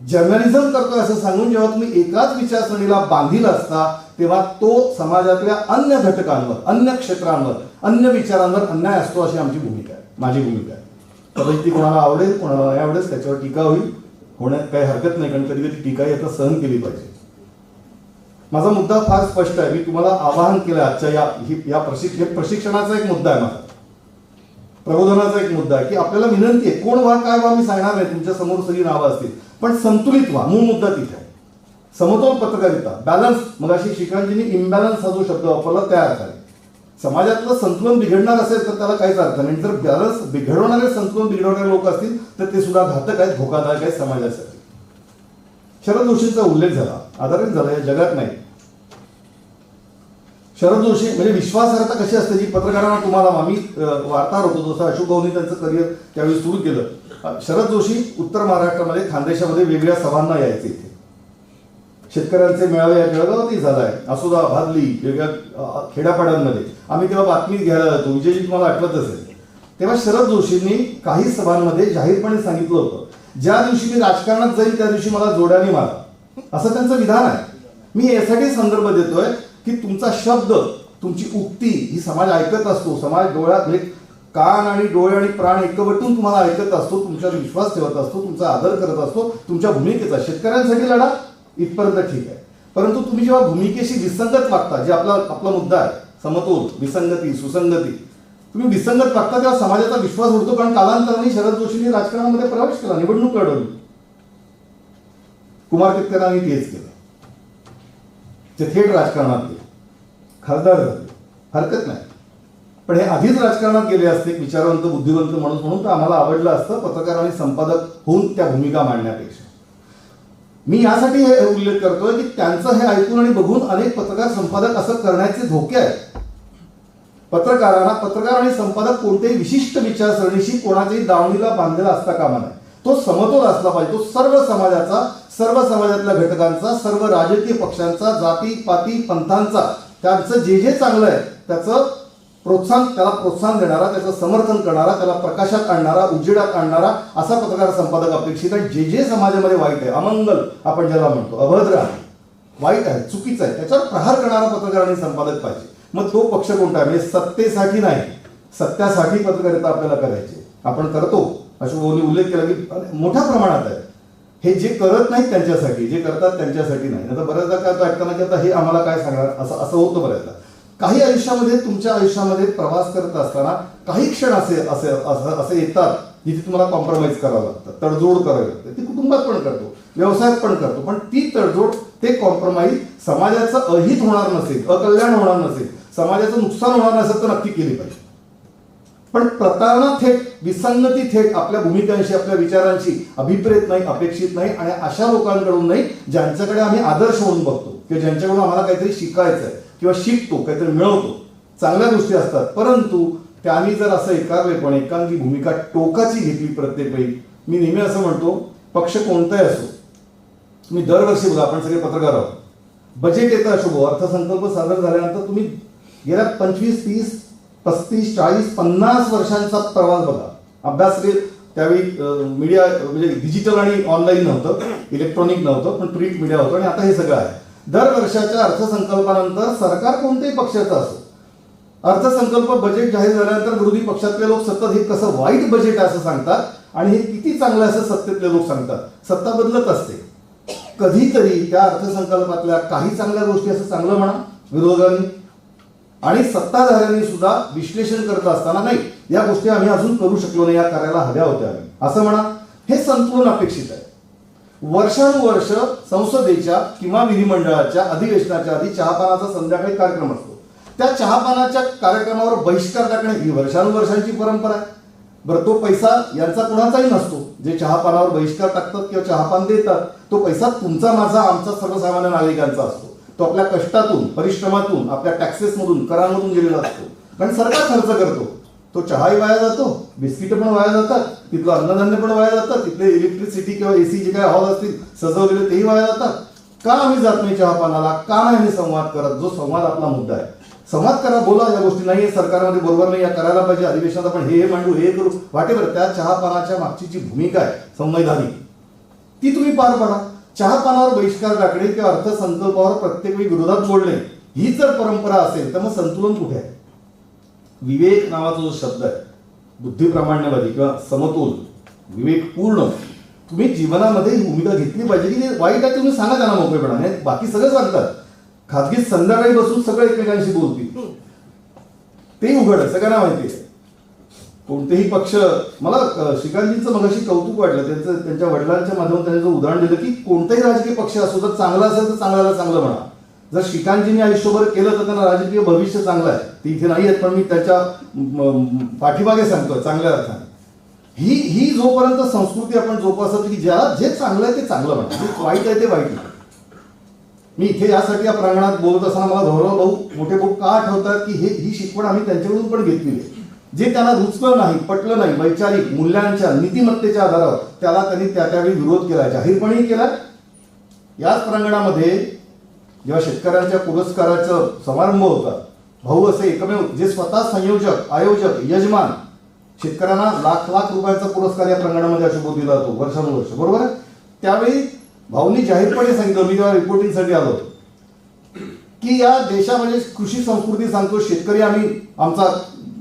जर्नलिझम करतोय असं सांगून जेव्हा तुम्ही एकाच विचारसरणीला बांधील असता, तेव्हा तो समाजातल्या अन्य घटकांवर, अन्य क्षेत्रांवर, अन्य विचारांवर अन्याय असतो, अशी आमची भूमिका आहे, माझी भूमिका आहे. कदाचित ती कोणाला आवडेल, कोणाला नाही आवडेल, त्याच्यावर टीका होईल, होण्यात काही हरकत नाही, कारण कधी कधी टीका याचा सहन केली पाहिजे. माझा मुद्दा फार स्पष्ट आहे. मी तुम्हाला आवाहन केलं आजच्या या प्रशिक्षणाचा एक मुद्दा आहे, माझा प्रबोधनाचा एक मुद्दा आहे की आपल्याला विनंती आहे, कोण व्हा काय व्हा मी सांगणार नाही, तुमच्या समोर सगळी नावं असतील, पण संतुलित व्हा. मूळ मुद्दा तिथे आहे, समतोल पत्रकारिता, बॅलन्स. मग अशी शिकांजींनी इम्बॅलन्स हा जो शब्द वापरला त्या अर्थाने. समाजातलं संतुलन बिघडणार असेल तर त्याला काहीच अर्थ नाही. जर बॅलन्स बिघडवणारे, संतुलन बिघडवणारे लोक असतील तर ते सुद्धा घातक आहेत, धोकादायक आहेत समाजासाठी. शरद जोशींचा उल्लेख झाला, आधारित झाला, या जगात नाही. शरद जोशी म्हणजे विश्वासार्हता कशी असते जी पत्रकारांना, तुम्हाला आम्ही वार्ताहर होतो जसं अशोक भाऊंनी त्यांचं करिअर त्यावेळी सुरू केलं. शरद जोशी उत्तर महाराष्ट्रामध्ये खानदेशामध्ये वेगवेगळ्या सभांना यायचे. इथे शेतकऱ्यांचे मेळावे या जळगावातही झालाय, असोदा, भादली, वेगवेगळ्या खेड्यापाड्यांमध्ये आम्ही तेव्हा बातमी घ्यायला जातो. विजयजी तुम्हाला आठवत असेल, तेव्हा शरद जोशींनी काही सभांमध्ये जाहीरपणे सांगितलं होतं, ज्या दिवशी मी राजकारणात जाईल त्या दिवशी मला जोड्याने मारा, असं त्यांचं विधान आहे. मी यासाठी संदर्भ देतोय की तुमचा शब्द, तुमची उक्ती ही समाज ऐकत असतो. समाज डोळ्यात, म्हणजे कान आणि डोळे आणि प्राण एकवटून तुम्हाला ऐकत असतो, तुमच्यावर विश्वास ठेवत असतो, तुमचा आदर करत असतो, तुमच्या भूमिकेचा. शेतकऱ्यांसाठी लढा इथपर्यंत ठीक आहे, परंतु तुम्ही जेव्हा भूमिकेशी विसंगत वागता, जे आपला मुद्दा आहे, समतोल, विसंगती, सुसंगती, तुम्ही विसंगत वागता तेव्हा समाजाचा विश्वास उडतो. कारण कालांतराने शरद जोशींनी राजकारणामध्ये प्रवेश केला, निवडणूक लढवली. कुमार केतकरांनी तेच केलं, ते थेट राजकारणात गेले, खासदार झाले, हरकत नाही. पण हे आधीच राजकारणात गेले असते विचारवंत, बुद्धिवंत माणूस म्हणून, तर आम्हाला आवडलं असतं पत्रकार आणि संपादक होऊन त्या भूमिका मांडण्यापेक्षा. मी यासाठी हे उल्लेख करतोय की त्यांचं हे ऐकून आणि बघून अनेक पत्रकार, संपादक असं करण्याचे धोके आहेत. पत्रकार आणि संपादक कोणत्याही विशिष्ट विचारसरणीशी कोणाच्याही दावणीला बांधलेला असता कामा नये. तो समतोल असला पाहिजे. तो सर्व समाजाचा, सर्व समाजातल्या घटकांचा, सर्व राजकीय पक्षांचा, जाती पाती पंथांचा, त्यांचं जे जे चांगलं आहे त्याचं त्याला प्रोत्साहन देणारा, त्याचं समर्थन करणारा, त्याला प्रकाशात आणणारा, उजेडात आणणारा असा पत्रकार संपादक अपेक्षित आहे. जे जे समाजामध्ये वाईट आहे, अमंगल आपण ज्याला म्हणतो, अभद्र आहे, वाईट आहे, चुकीचं आहे, त्याच्यावर प्रहार करणारा पत्रकार आणि संपादक पाहिजे. मग तो पक्ष कोणता आहे? म्हणजे सत्तेसाठी नाही, सत्यासाठी पत्रकारिता आपल्याला करायची. आपण करतो, अशोक भाऊंनी उल्लेख केला की मोठ्या प्रमाणात आहे. हे जे करत नाहीत त्यांच्यासाठी, जे करतात त्यांच्यासाठी नाही. आता बऱ्याचदा काय ऐकताना की आता हे आम्हाला काय सांगणार, असं होतं बऱ्याचदा. काही आयुष्यामध्ये, तुमच्या आयुष्यामध्ये प्रवास करत असताना काही क्षण असे येतात जिथे तुम्हाला कॉम्प्रोमाइज करावं लागतं, तडजोड करावी लागते, ती कुटुंबात पण करतो, व्यवसायात पण करतो, पण ती तडजोड, ते कॉम्प्रोमाइज समाजाचं अहित होणार नसेल, अकल्याण होणार नसेल, समाजाचं नुकसान होणार नसेल तर नक्की केली पाहिजे. पण प्रतारणा थेट, विसंगती थेट आपल्या भूमिकांशी, आपल्या विचारांशी अभिप्रेत नाही, अपेक्षित नाही, आणि अशा लोकांकडून नाही ज्यांच्याकडे आम्ही आदर्श म्हणून बघतो किंवा ज्यांच्याकडून आम्हाला काहीतरी शिकायचं आहे किंवा शिकतो, काहीतरी मिळवतो, चांगल्या गोष्टी असतात, परंतु त्यांनी जर असं एकाग्रपणे एकांगी भूमिका टोकाची घेतली प्रत्येक वेळी. मी नेहमी असं म्हणतो, पक्ष कोणताही असो, तुम्ही दरवर्षी बघा, आपण सगळे पत्रकार आहोत, बजेट येतं अशुभ, अर्थसंकल्प सादर झाल्यानंतर तुम्ही गेल्या 25, 30, 35, 40, 50 वर्षांचा प्रवास बघा, अभ्यास केला. त्यावेळी मीडिया म्हणजे डिजिटल आणि ऑनलाईन नव्हतं, इलेक्ट्रॉनिक नव्हतं, पण प्रिंट मीडिया होतं, आणि आता हे सगळं आहे. दर वर्षाच्या अर्थसंकल्पानंतर सरकार कोणत्याही पक्षाचं असो, अर्थसंकल्प बजेट जाहीर झाल्यानंतर विरोधी पक्षातले लोक सतत हे कसं वाईट बजेट आहे असं सांगतात, आणि हे किती चांगलं असं सत्तेतले लोक सांगतात. सत्ता बदलत असते, कधीतरी त्या अर्थसंकल्पातल्या काही चांगल्या गोष्टी असं चांगलं म्हणा विरोधकांनी, आणि सत्ताधाऱ्यांनी सुद्धा विश्लेषण करत असताना नाही, या गोष्टी आम्ही अजून करू शकलो नाही, या करायला हव्या होत्या आम्ही, असं म्हणा. हे संतुलन अपेक्षित आहे. वर्षानुवर्ष संसदेच्या किंवा विधिमंडळाच्या अधिवेशनाच्या आधी चहापानाचा संध्याकाळी कार्यक्रम असतो. त्या चहापानाच्या कार्यक्रमावर बहिष्कार टाकणे ही वर्षानुवर्षांची परंपरा आहे. बरं, तो पैसा यांचा कुणाचाही नसतो. जे चहापानावर बहिष्कार टाकतात किंवा चहापान देतात, तो पैसा तुमचा, माझा, आमचा, सर्वसामान्य नागरिकांचा असतो. तो आपल्या कष्टातून, परिश्रमातून, आपल्या टॅक्सेसमधून, करांमधून गेलेला असतो. कारण सरकार खर्च करतो. तो चहाही वाया जातो, बिस्किट पण वाया जातात, तिथलं अन्नधान्य पण वाया जातं, तिथले इलेक्ट्रिसिटी किंवा एसी जे काय हॉल असतील सजवलेले तेही वाया जातात. का आम्ही जात नाही चहापानाला? का नाही आम्ही संवाद करत? जो संवाद आपला मुद्दा आहे, संवाद करा, बोला. या गोष्टी नाही सरकारमध्ये बरोबर नाही, या करायला पाहिजे, अधिवेशनात आपण हे मांडू, हे करू, वाटेवर. त्या चहापानाच्या मागची जी भूमिका आहे संवैधानिक, ती तुम्ही पार पाडा. चहापानावर बहिष्कार टाकणे किंवा अर्थसंकल्पावर प्रत्येक वेळी विरोधात बोलणे, ही जर परंपरा असेल तर मग संतुलन कुठे आहे? विवेक नावाचा जो शब्द आहे, बुद्धिप्रामाण्यवादी किंवा समतोल, विवेकपूर्ण, तुम्ही जीवनामध्ये ही भूमिका घेतली पाहिजे की जे वाईट आहे तुम्ही सांगा त्यांना मोकळेपणाने. बाकी सगळं सांगतात, खाजगीत संध्याकाळी बसून सगळे एकमेकांशी बोलतील, ते उघड आहे, सगळ्यांना माहिती आहे. कोणतेही पक्ष, मला श्रीकांतजींचं मगाशी कौतुक वाटलं, त्यांच्या वडिलांच्या माध्यमातून त्यांनी जो उदाहरण दिलं की कोणताही राजकीय पक्ष असो, जर चांगला असेल तर चांगल्याला चांगलं म्हणा. जर श्रीकांतजींनी आयुष्यभर केलं तर त्यांना राजकीय भविष्य चांगलं आहे. ते इथे नाही आहेत, पण मी त्याच्या पाठीमागे सांगतोय चांगल्या अर्थाने. ही जोपर्यंत संस्कृती आपण जोपासत की ज्याला जे चांगलं आहे ते चांगलं म्हणा, जे वाईट आहे ते वाईट नाही. मी इथे यासाठी या प्रांगणात बोलत असताना मला गौरव भाऊ, मोठे भाऊ का आठवतात की ही शिकवण आम्ही त्यांच्याकडून पण घेतलेली आहे. जे त्यांना रुचलं नाही, पटलं नाही, वैचारिक मूल्यांच्या, नीतिमत्तेच्या आधारावर त्याला त्यांनी त्यावेळी विरोध केला, जाहीरपणेही केला. याच प्रांगणामध्ये जेव्हा शेतकऱ्यांच्या पुरस्काराचा समारंभ होता, भाऊ असे एकमेव जे स्वतः संयोजक, आयोजक, यजमान, शेतकऱ्यांना लाख लाख रुपयांचा पुरस्कार या प्रांगणामध्ये अशुभ दिला जातो वर्षानुवर्ष, बरोबर आहे. त्यावेळी भाऊंनी जाहीरपणे सांगितलं, मी जेव्हा रिपोर्टिंगसाठी आलो की या देशामध्ये कृषी संस्कृती सांगतो, शेतकरी आम्ही आमचा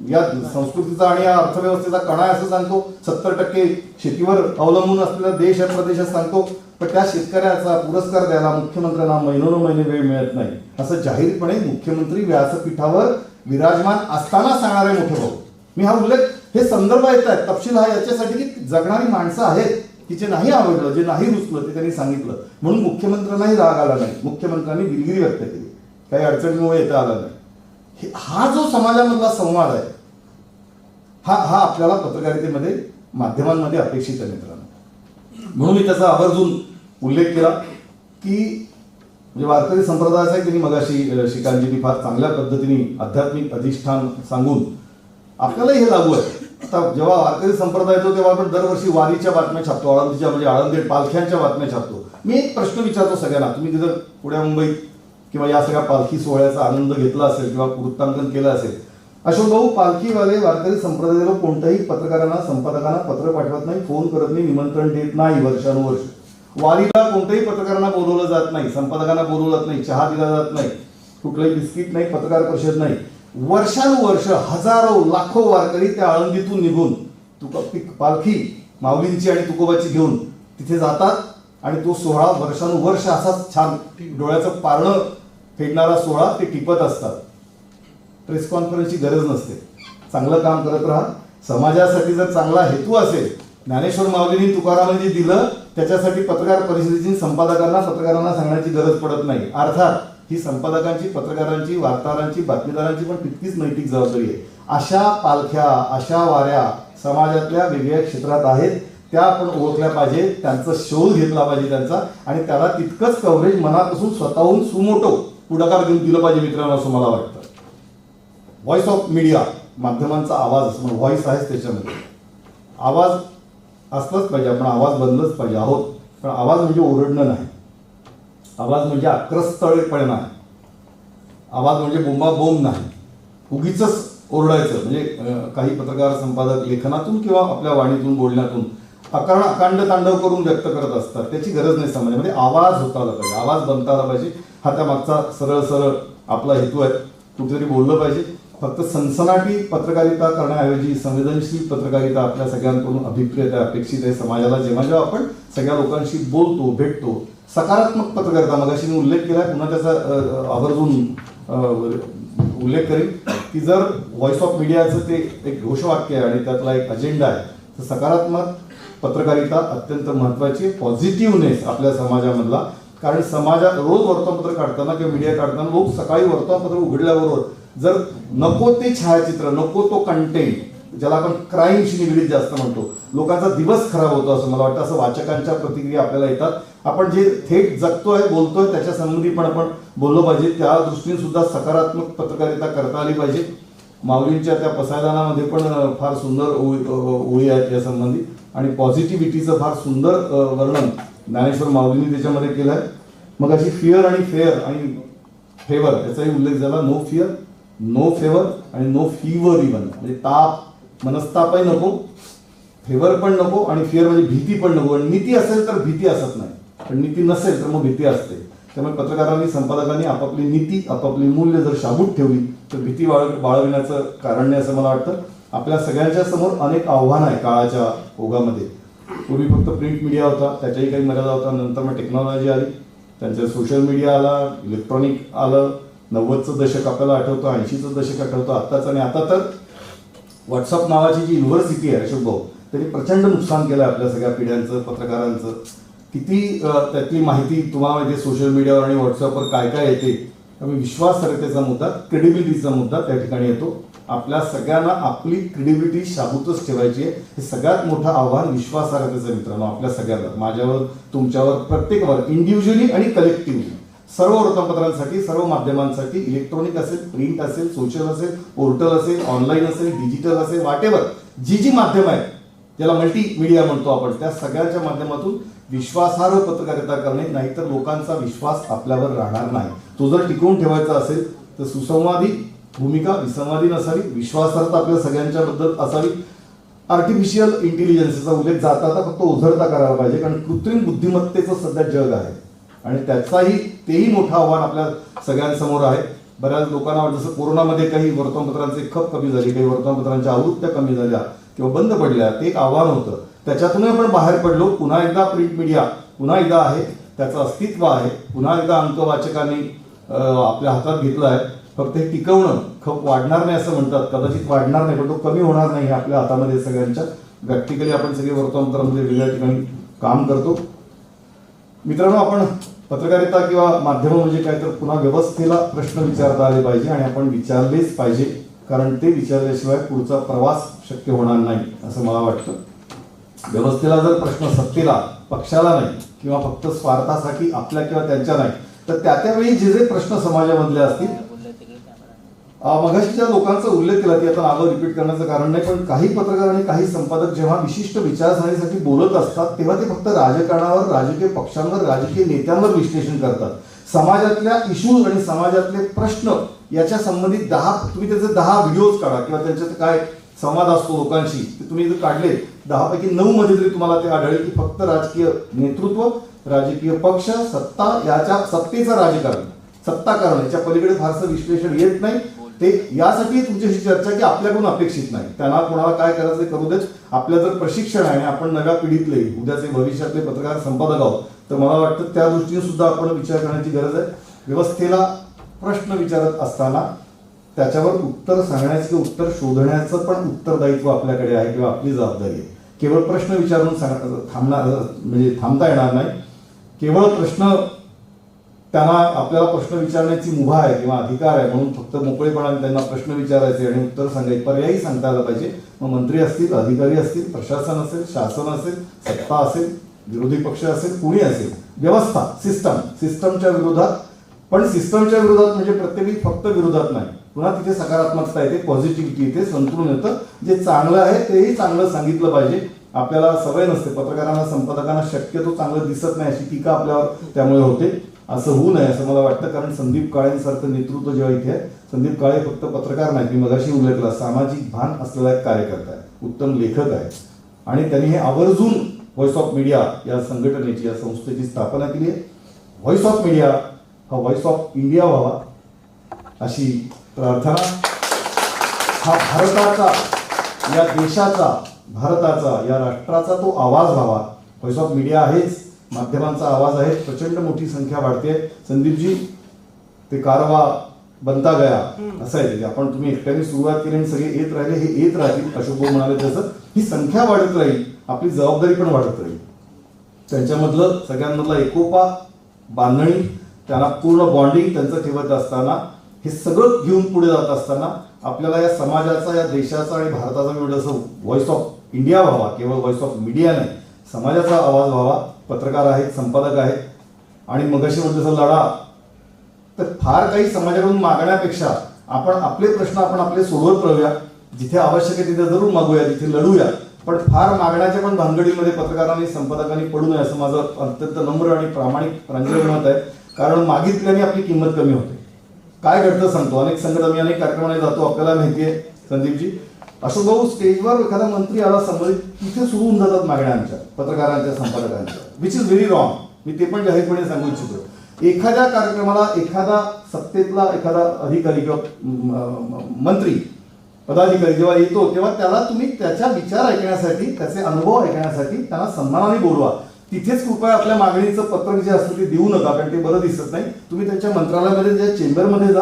या संस्कृतीचा आणि या अर्थव्यवस्थेचा कणा आहे असं सांगतो, 70% शेतीवर अवलंबून असलेला देश आहे, प्रदेशात सांगतो, पण त्या शेतकऱ्याचा पुरस्कार द्यायला मुख्यमंत्र्यांना महिनोन्महिने वेळ मिळत नाही असं जाहीरपणे मुख्यमंत्री व्यासपीठावर विराजमान असताना सांगणारे मोठे भाऊ. मी हा उल्लेख, हे संदर्भ येत आहेत, तपशील हा याच्यासाठी की जगणारी माणसं आहेत की जे नाही आवडलं, जे नाही रुचलं ते त्यांनी सांगितलं, म्हणून मुख्यमंत्र्यांनाही राग आला नाही, मुख्यमंत्र्यांनी दिलगिरी व्यक्त केली, काही अडचणीमुळे येता आला नाही. हा जो समाजामधला संवाद आहे, हा आपल्याला पत्रकारितेमध्ये, माध्यमांमध्ये अपेक्षित आहे मित्रांनो. म्हणून मी त्याचा आवर्जून उल्लेख केला की म्हणजे वारकरी संप्रदायाचा त्यांनी मगाशी श्रीकांतजींनी फार चांगल्या पद्धतीने आध्यात्मिक अधिष्ठान सांगून आपल्यालाही हे लागू आहे. आता जेव्हा वारकरी संप्रदाय येतो तेव्हा आपण दरवर्षी वारीच्या बातम्या छापतो, आळंदीच्या म्हणजे आळंदी पालख्यांच्या बातम्या छापतो. मी एक प्रश्न विचारतो सगळ्यांना, तुम्ही जर पुण्या मुंबईत किंवा या सगळ्या पालखी सोहळ्याचा आनंद घेतला असेल किंवा वृत्तांकन केलं असेल, अशोक भाऊ, पालखीवाले वारकरी संप्रदायाला कोणत्याही पत्रकारांना, संपादकांना पत्र पाठवत नाही, फोन करत नाही, निमंत्रण देत नाही वर्षानुवर्ष. वारीला कोणत्याही पत्रकारांना बोलवलं जात नाही, संपादकांना बोलवलं जात नाही, चहा दिला जात नाही, कुठलंही बिस्किट नाही, पत्रकार परिषद नाही. वर्षानुवर्ष हजारो लाखो वारकरी त्या आळंदीतून निघून पालखी माऊलींची आणि तुकोबाची घेऊन तिथे जातात आणि तो सोहळा वर्षानुवर्ष असाच छान डोळ्याचं पारणं फेडणारा सोहळा ते टिपत असतात. प्रेस कॉन्फरन्सची गरज नसते, चांगलं काम करत राहा. समाजासाठी जर चांगला हेतू असेल, ज्ञानेश्वर माऊलींनी तुकारामांनी जे दिलं त्याच्यासाठी पत्रकार परिषदेची पत्रकारांना सांगण्याची गरज पडत नाही. अर्थात ही संपादकांची, पत्रकारांची, वार्ताहरांची, बातमीदारांची पण तितकीच नैतिक जबाबदारी आहे. अशा पालख्या, अशा वाऱ्या समाजातल्या वेगवेगळ्या क्षेत्रात आहेत, त्या आपण ओळखल्या पाहिजे, त्यांचा शोध घेतला पाहिजे त्यांचा, आणि त्याला तितकंच कव्हरेज मनापासून स्वतःहून सुमोटो पुढाकार घेऊन दिलं पाहिजे मित्रांनो, असं मला वाटतं. व्हॉइस ऑफ मीडिया, माध्यमांचा आवाज असं व्हॉइस आहेच त्याच्यामध्ये, आवाज असलाच पाहिजे, आपण आवाज बनलंच पाहिजे आहोत. पण आवाज म्हणजे ओरडणं नाही, आवाज म्हणजे आक्रस्तळेपणा नाही, आवाज म्हणजे बोंबाबोंब नाही, उगीच ओरडायचं. म्हणजे काही पत्रकार संपादक लेखनातून किंवा आपल्या वाणीतून, बोलण्यातून अकांड तांडव करून व्यक्त करत असतात, त्याची गरज नाही समाजामध्ये. आवाज होता आला पाहिजे, आवाज बनता आला पाहिजे, हा त्या मागचा सरळ सरळ आपला हेतू आहे. कुठेतरी बोललं पाहिजे. फक्त सनसनाटी पत्रकारिता करण्याऐवजी संवेदनशील पत्रकारिता आपल्या सगळ्यांकडून अभिप्रेत आहे, अपेक्षित आहे समाजाला. जेव्हा जेव्हा आपण सगळ्या लोकांशी बोलतो, भेटतो, सकारात्मक पत्रकारिता, मगाशी मी उल्लेख केला, पुन्हा त्याचा आवर्जून उल्लेख करेन की जर व्हॉइस ऑफ मीडियाचं ते एक घोषवाक्य आहे आणि त्यातला एक अजेंडा आहे, तर सकारात्मक पत्रकारिता अत्यंत महत्त्वाची, पॉझिटिव्हनेस आपल्या समाजामधला. कारण समाजात रोज वर्तमानपत्र काढताना किंवा मीडिया काढताना लोक सकाळी वर्तमानपत्र उघडल्याबरोबर जर नको ते छायाचित्र, नको तो कंटेंट, ज्याला आपण क्राईमशी निगडीत जास्त म्हणतो, लोकांचा दिवस खराब होतो असं मला वाटतं. असं वाचकांच्या प्रतिक्रिया आपल्याला येतात. आपण जे थेट जगतोय, बोलतोय, त्याच्या संबंधी पण आपण बोललो पाहिजे. त्या दृष्टीने सुद्धा सकारात्मक पत्रकारिता करता आली पाहिजे. माऊलींच्या त्या पसायदानामध्ये पण फार सुंदर ओळी आहेत या संबंधी, आणि पॉझिटिव्हिटीचं फार सुंदर वर्णन ज्ञानेश्वर माऊलींनी त्याच्यामध्ये केलं आहे. मग अशी फिअर आणि फेअर आणि फेवर याचाही उल्लेख झाला. नो फिअर, नो फेवर आणि नो फीवर इव्हन, म्हणजे ताप, मनस्तापही नको, फेवर पण नको, आणि फिअर म्हणजे भीती पण नको. आणि नीती असेल तर भीती असत नाही, पण नीती नसेल तर मग भीती असते. त्यामुळे पत्रकारांनी, संपादकांनी आपापली नीती, आपापली मूल्य जर शाबूत ठेवली तर भीती बाळगण्याचं कारण नाही असं मला वाटतं. आपल्या सगळ्यांच्या समोर अनेक आव्हानं आहे काळाच्या ओघामध्ये. पूर्वी फक्त प्रिंट मीडिया होता, त्याच्याही काही मर्यादा होता. नंतर मग टेक्नॉलॉजी आली, त्यांचं सोशल मीडिया आला, इलेक्ट्रॉनिक आलं. 90चं दशक आपल्याला आठवतं, 80चं दशक आठवतं आत्ताचं. आणि आता तर व्हॉट्सअप नावाची जी युनिव्हर्सिटी आहे अशोक भाऊ, त्यांनी प्रचंड नुकसान केलं आपल्या सगळ्या पिढ्यांचं, पत्रकारांचं. किती त्यातली माहिती तुम्हाला माहिती आहे सोशल मीडियावर आणि व्हॉट्सअपवर काय काय येते. त्यामुळे विश्वासार्हतेचा मुद्दा, क्रेडिबिलिटीचा मुद्दा त्या ठिकाणी येतो. आपल्या सगळ्यांना आपली क्रेडिबिलिटी शाबूतच ठेवायची आहे. हे सगळ्यात मोठं आव्हान विश्वासार्हतेचं मित्रांनो, आपल्या सगळ्यांना, माझ्यावर, तुमच्यावर, प्रत्येकावर, इंडिव्हिज्युअली आणि कलेक्टिव्हली. सर्व वृत्तपत्रांसाठी, सर्व माध्यमांसाठी, इलेक्ट्रॉनिक असेल, प्रिंट असेल, सोशल असेल, पोर्टल असेल, ऑनलाईन असेल, डिजिटल असेल, वाटेवर जी माध्यम आहेत, ज्याला मल्टी मीडिया म्हणतो आपण, त्या सगळ्यांच्या माध्यमातून विश्वासार्ह पत्रकारिता करणे, नाहीतर लोकांचा विश्वास आपल्यावर राहणार नाही. तो जर टिकवून ठेवायचा असेल तर सुसंवादी भूमिका, विसंवादी नसावी, विश्वासार्हता आपल्या सगळ्यांच्या बद्दल असावी. आर्टिफिशियल इंटेलिजन्सचा उल्लेख जाता फक्त ओझरता करायला पाहिजे, कारण कृत्रिम बुद्धिमत्तेचं सध्या जग आहे आणि तेही मोठं आव्हान आपल्या सगळ्यांसमोर आहे. बऱ्याच लोकांना जसं कोरोनामध्ये काही वर्तमानपत्रांचे खप कमी झाली, काही वर्तमानपत्रांच्या आवृत्त्या कमी झाल्या किंवा बंद पडल्या, ते एक आव्हान होतं. त्याच्यातूनही आपण बाहेर पडलो. पुन्हा एकदा प्रिंट मीडिया पुन्हा एकदा आहे, त्याचं अस्तित्व आहे, पुन्हा एकदा अंक वाचकांनी आपल्या हातात घेतलं आहे. फक्त हे टिकवणं, खप वाढणार नाही असं म्हणतात, कदाचित वाढणार नाही, पण तो कमी होणार नाही, हे आपल्या हातामध्ये सगळ्यांच्या. प्रॅक्टिकली आपण सगळे वर्तमानपत्रांमध्ये वेगळ्या ठिकाणी काम करतो. मित्रांनो, आपण पत्रकारिता किंवा माध्यम म्हणजे काय, तर पुन्हा व्यवस्थेला प्रश्न विचारता आले पाहिजे आणि आपण विचारलेच पाहिजे, कारण ते विचारल्याशिवाय पुढचा प्रवास शक्य होणार नाही असं मला वाटतं. व्यवस्थेला जर प्रश्न, सत्तेला, पक्षाला नाही किंवा फक्त स्वार्थासाठी आपल्या किंवा त्यांच्या नाही, तर त्यावेळी जे प्रश्न समाजामधले असतील, मगाशी ज्या लोकांचा उल्लेख केला की आता नावं रिपीट करण्याचं कारण नाही, पण काही पत्रकार आणि काही संपादक जेव्हा विशिष्ट विचारसरणीसाठी बोलत असतात तेव्हा ते फक्त राजकारणावर, राजकीय पक्षांवर, राजकीय नेत्यांवर विश्लेषण करतात. समाजातल्या इश्यूज आणि समाजातले प्रश्न याच्या संबंधित तुम्ही त्याचे 10 व्हिडिओज काढा किंवा त्यांच्यात काय संवाद असतो लोकांशी, ते तुम्ही जर काढले 10 पैकी 9 मध्ये तरी तुम्हाला ते आढळेल की फक्त राजकीय नेतृत्व, राजकीय पक्ष, सत्ता, याच्या सत्तेचं राजकारण, सत्ताकारण, याच्या पलीकडे फारसं विश्लेषण येत नाही. ते यासाठी तुमच्याशी चर्चा की आपल्याकडून अपेक्षित नाही, त्यांना कोणाला काय करायचं ते करू देत. आपलं जर प्रशिक्षण आहे आणि आपण नव्या पिढीतले, उद्याचे भविष्यातले पत्रकार संपादक आहोत, तर मला वाटतं त्या दृष्टीने सुद्धा आपण विचार करण्याची गरज आहे. व्यवस्थेला प्रश्न विचारत असताना त्याच्यावर उत्तर सांगण्याचं किंवा उत्तर शोधण्याचं पण उत्तरदायित्व आपल्याकडे आहे किंवा आपली जबाबदारी आहे. केवळ प्रश्न विचारून म्हणजे थांबता येणार नाही. केवळ प्रश्न त्यांना आपल्याला प्रश्न विचारण्याची मुभा आहे किंवा अधिकार आहे म्हणून फक्त मोकळेपणाने त्यांना प्रश्न विचारायचे आणि उत्तर सांगायचे पर्यायी सांगता आलं पाहिजे. मग मंत्री असतील, अधिकारी असतील, प्रशासन असेल, शासन असेल, सत्ता असेल, विरोधी पक्ष असेल, कुणी असेल, व्यवस्था, सिस्टमच्या विरोधात. पण सिस्टमच्या विरोधात म्हणजे प्रत्येकी फक्त विरोधात नाही, पुन्हा तिथे सकारात्मकता येते, पॉझिटिव्हिटी येते, संतुलन येतं. जे चांगलं आहे तेही चांगलं सांगितलं पाहिजे. आपल्याला सवय नसते, पत्रकारांना, संपादकांना शक्यतो चांगलं दिसत नाही अशी टीका आपल्यावर त्यामुळे होते. असं होऊ नये असं मला वाटतं, कारण संदीप काळेंसारखं नेतृत्व जेव्हा इथे आहे, संदीप काळे फक्त पत्रकार नाहीत, मी मगाशी उल्लेखला, सामाजिक भान असलेला एक कार्यकर्ता आहे, उत्तम लेखक आहे आणि त्यांनी हे आवर्जून व्हॉइस ऑफ मीडिया या संघटनेची, या संस्थेची स्थापना केली आहे. व्हॉइस ऑफ मीडिया हा व्हॉइस ऑफ इंडिया व्हावा अशी प्रार्थना. हा भारताचा, या देशाचा, भारताचा, या राष्ट्राचा तो आवाज व्हावा. व्हॉइस ऑफ मीडिया आहेच, माध्यमांचा आवाज आहे. प्रचंड मोठी संख्या वाढते. संदीपजी, ते कारवा बनता गया असं आहे ते. आपण तुम्ही एकट्याने सुरुवात केली आणि सगळे येत राहिले, हे येत राहतील. अशोक भाऊ म्हणाले तसं ही संख्या वाढत राहील, आपली जबाबदारी पण वाढत राहील. त्यांच्यामधलं सगळ्यांमधला एकोपा, बांधणी, त्यांना पूर्ण बॉन्डिंग त्यांचं ठेवत असताना, हे सगळं घेऊन पुढे जात असताना आपल्याला या समाजाचा, या देशाचा आणि भारताचा मी असं व्हॉइस ऑफ इंडिया व्हावा, केवळ व्हॉइस ऑफ मीडिया नाही, समाजाचा आवाज व्हावा. पत्रकार आहेत, संपादक आहेत आणि मगाशी म्हटलं तसं लढा, तर फार काही समाजाकडून मागण्यापेक्षा आपण आपले प्रश्न आपण आपले सोडवत राहूया. जिथे आवश्यक आहे तिथे जरूर मागूया, तिथे लढूया. पण फार मागण्याच्या पण भानगडीमध्ये पत्रकारांनी, संपादकांनी पडू नये असं माझं अत्यंत नम्र आणि प्रामाणिक प्रांजळ मत आहे. कारण मागितल्याने आपली किंमत कमी होते. काय घडतं सांगतो, अनेक संकट, आम्ही अनेक कार्यक्रमाने जातो, आपल्याला माहिती आहे संदीपजी, अशोक भाऊ स्टेजवर एखादा मंत्री आला संबंधित, तिथे सुरू होऊन जातात मागण्या आमच्या पत्रकारांच्या, संपादकांच्या, विच इज व्हेरी रॉंग. मी ते पण जाहीरपणे सांगू इच्छितो. एखाद्या कार्यक्रमाला एखादा सत्तेतला एखादा अधिकारी किंवा मंत्री, पदाधिकारी जेव्हा येतो तेव्हा त्याला तुम्ही त्याच्या विचार ऐकण्यासाठी, त्याचे अनुभव ऐकण्यासाठी त्यांना सन्मानाने बोलवा. तिथेच कृपया आपल्या मागणीचं पत्रक जे असतं ते देऊ नका, कारण ते बरं दिसत नाही. तुम्ही त्यांच्या मंत्रालयामध्ये, ज्या चेंबरमध्ये जा,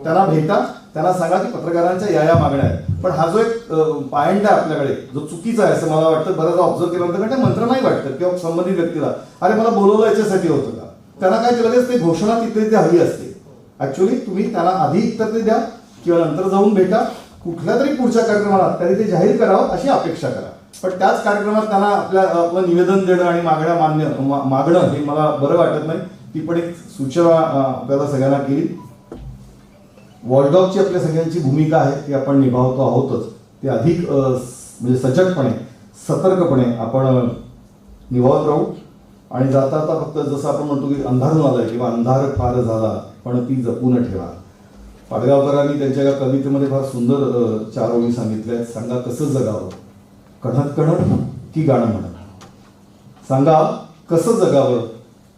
त्यांना भेटा, त्यांना सांगा की पत्रकारांच्या या मागण्या आहेत. पण हा जो एक पायंडा आहे आपल्याकडे, जो चुकीचा आहे असं मला वाटतं, बऱ्याचदा ऑब्झर्व केल्यानंतर, कारण ते मंत्र नाही वाटतं किंवा संबंधित व्यक्तीला, अरे मला बोलवलं याच्यासाठी होतं का, त्यांना काय लगेच ते घोषणा तिथे ते हवी असते. ऍक्च्युअली तुम्ही त्यांना आधी उत्तर ते द्या किंवा नंतर जाऊन भेटा. कुठल्या तरी पुढच्या कार्यक्रमाला त्यांनी ते जाहीर करावं अशी अपेक्षा करा. पण त्याच कार्यक्रमात त्यांना आपलं निवेदन देणं आणि मागणं हे मला बरं वाटत नाही. ती पण एक सूचना आपल्याला सगळ्यांना केली. वॉचडॉगची आपल्या सगळ्यांची भूमिका आहे ती आपण निभावतो आहोतच. ते अधिक म्हणजे सजगपणे, सतर्कपणे आपण निभावत राहू. आणि जाता आता फक्त जसं आपण म्हणतो की अंधारून आलाय किंवा अंधार फार झाला पण ती जपून ठेवा. पाडगावकरांनी त्यांच्या या कवितेमध्ये फार सुंदर 4 ओळी सांगितल्या आहेत. सांगा कसं जगावं, कणत कणत की गाणं म्हणत. सांगा कसं जगावं,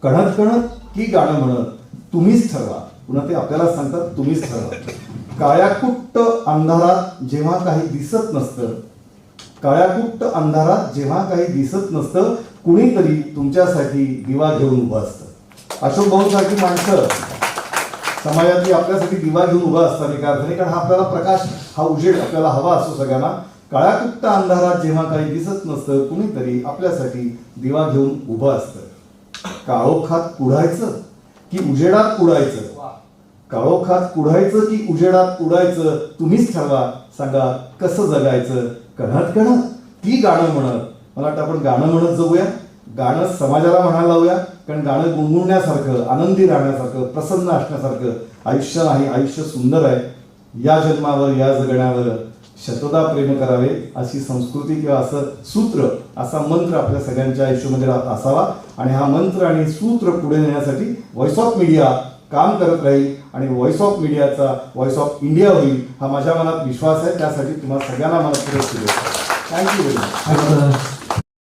कणत कणत की गाणं म्हणत. तुम्हीच ठरवा. पुन्हा ते आपल्याला सांगतात, तुम्हीच ठरवा. काळ्याकुट्ट अंधारात जेव्हा काही दिसत नसतं, काळ्याकुट्ट अंधारात जेव्हा काही दिसत नसतं, कुणीतरी तुमच्यासाठी दिवा घेऊन उभं असतं. अशोक भाऊ सारखी माणसं समाजातली आपल्यासाठी दिवा घेऊन उभा असतात एका अर्थाने. कारण हा आपल्याला प्रकाश, हा उजेड आपल्याला हवा असतो सगळ्यांना. काळ्याकुट्ट अंधारात जेव्हा काही दिसत नसतं, कुणीतरी आपल्यासाठी दिवा घेऊन उभं असतं. काळोखात कुढायचं की उजेडात कुडायचं, काळोखात कुढायचं की उजेडात उडायचं, तुम्हीच ठरवा. सांगा कसं जगायचं, कणत कणत की गाणं म्हणत. मला वाटतं आपण गाणं म्हणत जाऊया. गाणं समाजाला म्हणायला लावूया, कारण गाणं गुणगुणण्यासारखं, आनंदी राहण्यासारखं, प्रसन्न असण्यासारखं आयुष्य नाही. आयुष्य सुंदर आहे. या जन्मावर, या जगण्यावर शतदा प्रेम करावे अशी संस्कृती किंवा असं सूत्र, असा मंत्र आपल्या सगळ्यांच्या आयुष्यामध्ये असावा. आणि हा मंत्र आणि सूत्र पुढे नेण्यासाठी व्हॉइस ऑफ मीडिया काम करत राहील आणि व्हॉइस ऑफ मीडियाचा व्हॉइस ऑफ इंडिया होईल हा माझ्या मनात विश्वास आहे. त्यासाठी तुम्हाला सगळ्यांना मला थँक्यू व्हेरी मच.